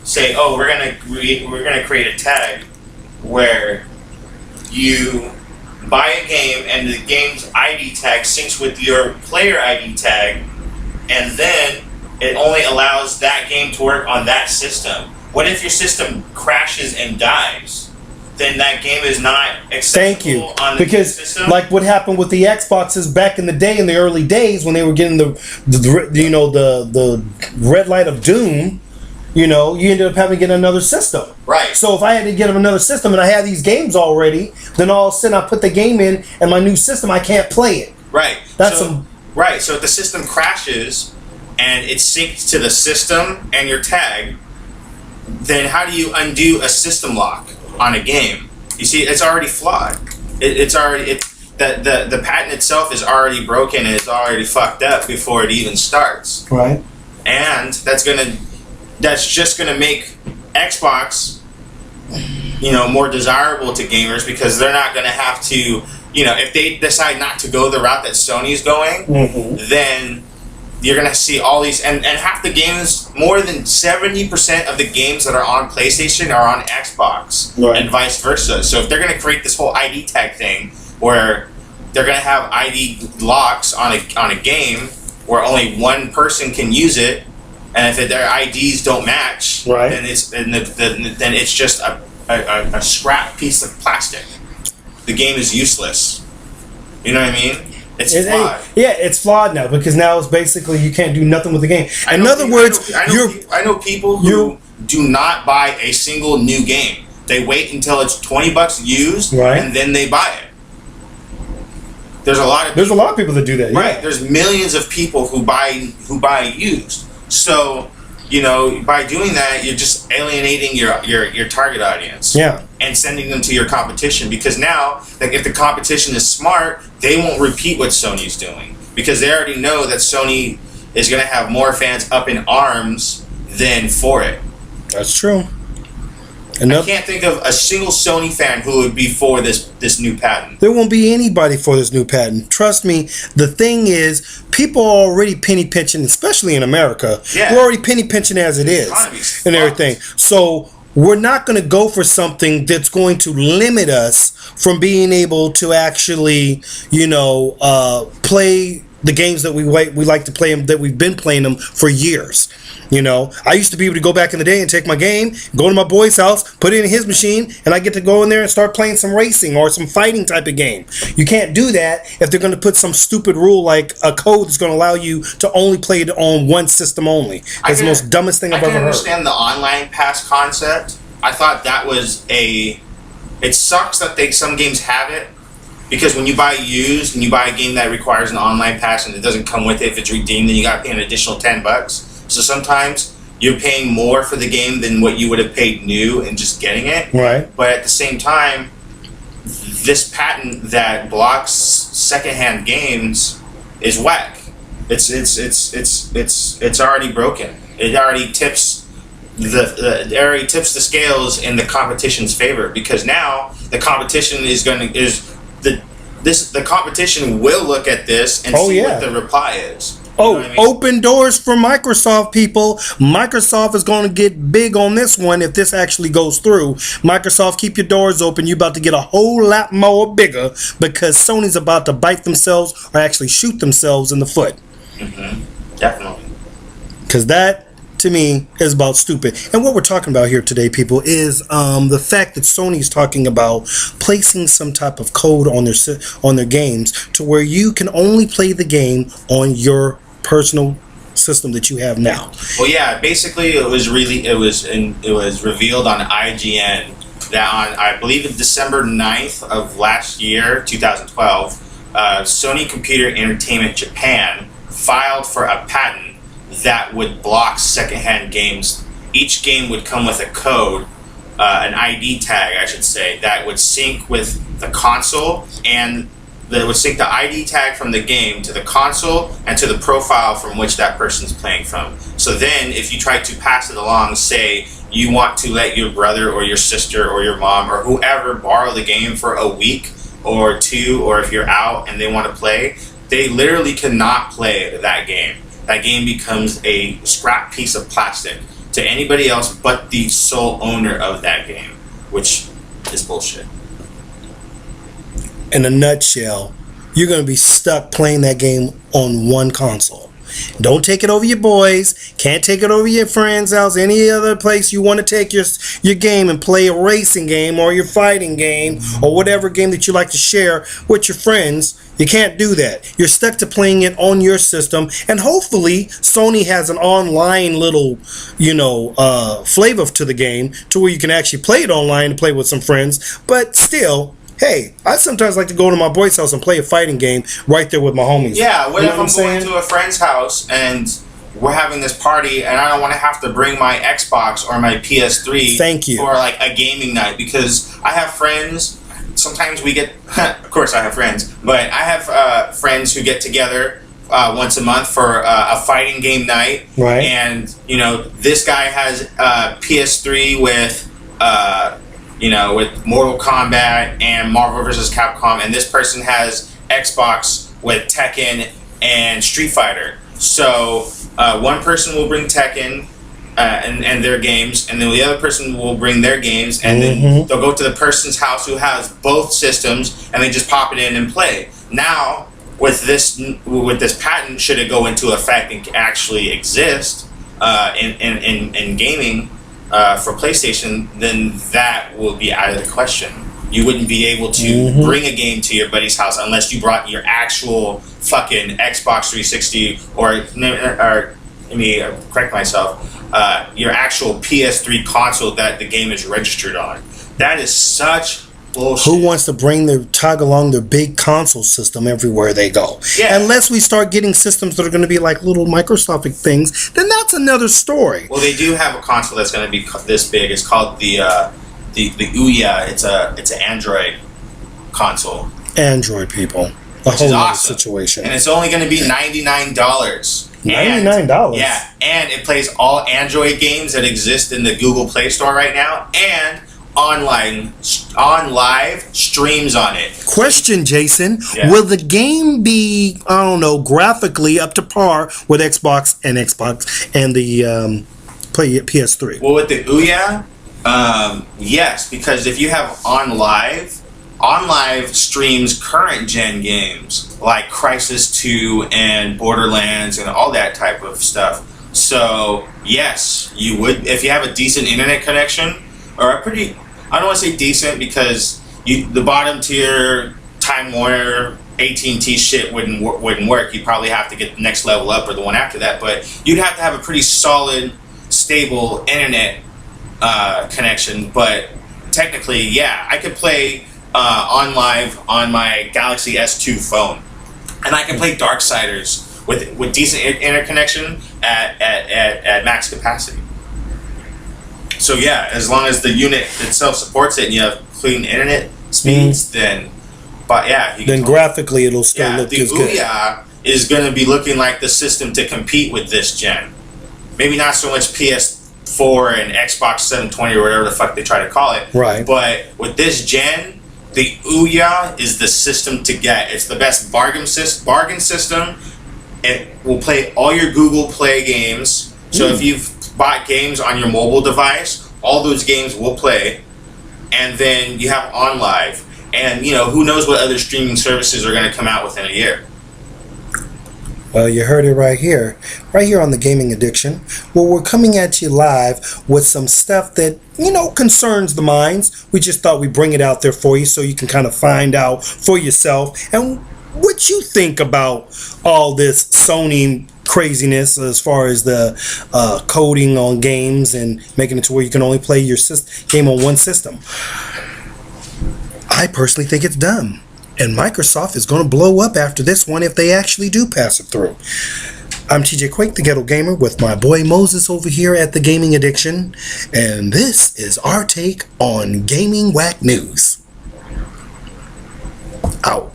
say, oh, we're gonna create a tag where you buy a game and the game's ID tag syncs with your player ID tag, and then it only allows that game to work on that system. What if your system crashes and dies? Then that game is not accessible on the because system. like what happened with the Xboxes back in the day, in the early days when they were getting the red light of doom, you ended up having to get another system. Right. So if I had to get another system and I had these games already, then all of a sudden I put the game in and my new system, I can't play it. Right. That's right. So if the system crashes and it syncs to the system and your tag, then how do you undo a system lock on a game? You see, it's already flawed. The patent itself is already broken and it's already fucked up before it even starts. Right. And that's just gonna make Xbox, more desirable to gamers, because they're not gonna have to, if they decide not to go the route that Sony's going, then you're gonna see all these, and half the games, more than 70% of the games that are on PlayStation are on Xbox, right, and vice versa. So if they're gonna create this whole ID tag thing where they're gonna have ID locks on a game where only one person can use it, and if their IDs don't match, right, then it's just a scrap piece of plastic. The game is useless. You know what I mean? It's flawed. It's flawed now, because now it's basically you can't do nothing with the game. In other words, I know people who do not buy a single new game. They wait until it's $20 used, right, and then they buy it. There's a lot of people that do that. Right. Yeah. There's millions of people who buy used. So, by doing that, you're just alienating your target audience. Yeah. And sending them to your competition, because now, like, if the competition is smart, they won't repeat what Sony's doing, because they already know that Sony is going to have more fans up in arms than for it. That's true. I can't think of a single Sony fan who would be for this new patent. There won't be anybody for this new patent. Trust me. The thing is, people are already penny pinching, especially in America. Yeah. We're already penny pinching as it is and everything. So we're not going to go for something that's going to limit us from being able to actually, play the games that we like to play them, that we've been playing them for years. I used to be able to go back in the day and take my game, go to my boy's house, put it in his machine, and I get to go in there and start playing some racing or some fighting type of game. You can't do that if they're going to put some stupid rule like a code that's going to allow you to only play it on one system only. It's the most dumbest thing I've ever heard. I can understand the online pass concept. I thought that was it sucks that some games have it, because when you buy used and you buy a game that requires an online pass and it doesn't come with it, if it's redeemed, then you got to pay an additional $10. So sometimes you're paying more for the game than what you would have paid new and just getting it. Right. But at the same time, this patent that blocks secondhand games is whack. It's already broken. It already tips the scales in the competition's favor, because now the competition the competition will look at this and see what the reply is. Open doors for Microsoft, people. Microsoft is going to get big on this one if this actually goes through. Microsoft, keep your doors open. You're about to get a whole lot more bigger, because Sony's about to bite themselves or actually shoot themselves in the foot. Definitely. Because that, to me, is about stupid. And what we're talking about here today, people, is the fact that Sony's talking about placing some type of code on their games to where you can only play the game on your personal system that you have now. Well, yeah, basically it was revealed on IGN that on, I believe, December 9th of last year, 2012, Sony Computer Entertainment Japan filed for a patent that would block secondhand games. Each game would come with a code, an ID tag, I should say, that would sync with the console, and that would sync the ID tag from the game to the console and to the profile from which that person's playing from. So then, if you try to pass it along, say you want to let your brother or your sister or your mom or whoever borrow the game for a week or two, or if you're out and they want to play, they literally cannot play that game. That game becomes a scrap piece of plastic to anybody else but the sole owner of that game, which is bullshit. In a nutshell, you're going to be stuck playing that game on one console. Don't take it over your boys. Can't take it over your friend's house. Any other place you want to take your game and play a racing game or your fighting game or whatever game that you like to share with your friends. You can't do that. You're stuck to playing it on your system. And hopefully Sony has an online little, flavor to the game to where you can actually play it online and play with some friends. But still, hey, I sometimes like to go to my boy's house and play a fighting game right there with my homies. Yeah, what if I'm going to a friend's house and we're having this party and I don't want to have to bring my Xbox or my PS3 Thank you. for like a gaming night, because I have friends, sometimes we get, of course I have friends, but I have friends who get together once a month for a fighting game night. Right. And, this guy has PS3 with Mortal Kombat and Marvel vs. Capcom, and this person has Xbox with Tekken and Street Fighter. So one person will bring Tekken and their games, and then the other person will bring their games, and then they'll go to the person's house who has both systems, and they just pop it in and play. Now, with this patent, should it go into effect and actually exist in gaming, for PlayStation, then that will be out of the question. You wouldn't be able to bring a game to your buddy's house unless you brought your actual fucking Xbox 360 or let me correct myself, your actual PS3 console that the game is registered on. That is such bullshit. Who wants to tag along their big console system everywhere they go? Yeah. Unless we start getting systems that are going to be like little Microsoftic things, then that's another story. Well, they do have a console that's going to be this big. It's called the Ouya. It's an Android console. Android people, which is awesome. Situation, and it's only going to be $99. $99. Yeah, and it plays all Android games that exist in the Google Play Store right now, and on live streams on it. Question, Jason. Yeah. Will the game be, graphically up to par with Xbox and the PS3? Well, with the Ouya, yes, because if you have on live streams current gen games like Crisis 2 and Borderlands and all that type of stuff. So yes, you would, if you have a decent internet connection, or a pretty, I don't want to say decent, because the bottom tier Time Warner AT&T shit wouldn't work. You'd probably have to get the next level up or the one after that, but you'd have to have a pretty solid, stable internet connection. But technically, yeah, I could play on live on my Galaxy S2 phone, and I can play Darksiders with decent interconnection at max capacity. So yeah, as long as the unit itself supports it and you have clean internet speeds, then graphically it'll still look as good. The Ouya is going to be looking like the system to compete with this gen. Maybe not so much PS4 and Xbox 720 or whatever the fuck they try to call it. Right. But with this gen, the Ouya is the system to get. It's the best bargain system. It will play all your Google Play games. So if you've bought games on your mobile device, all those games will play. And then you have on live. And, who knows what other streaming services are going to come out within a year. Well, you heard it right here on the Gaming Addiction. Well, we're coming at you live with some stuff that, concerns the minds. We just thought we'd bring it out there for you so you can kind of find out for yourself and what you think about all this Sony craziness as far as the coding on games and making it to where you can only play your game on one system. I personally think it's dumb. And Microsoft is going to blow up after this one if they actually do pass it through. I'm TJ Quake, the Ghetto Gamer, with my boy Moses over here at the Gaming Addiction. And this is our take on Gaming Whack News. Out.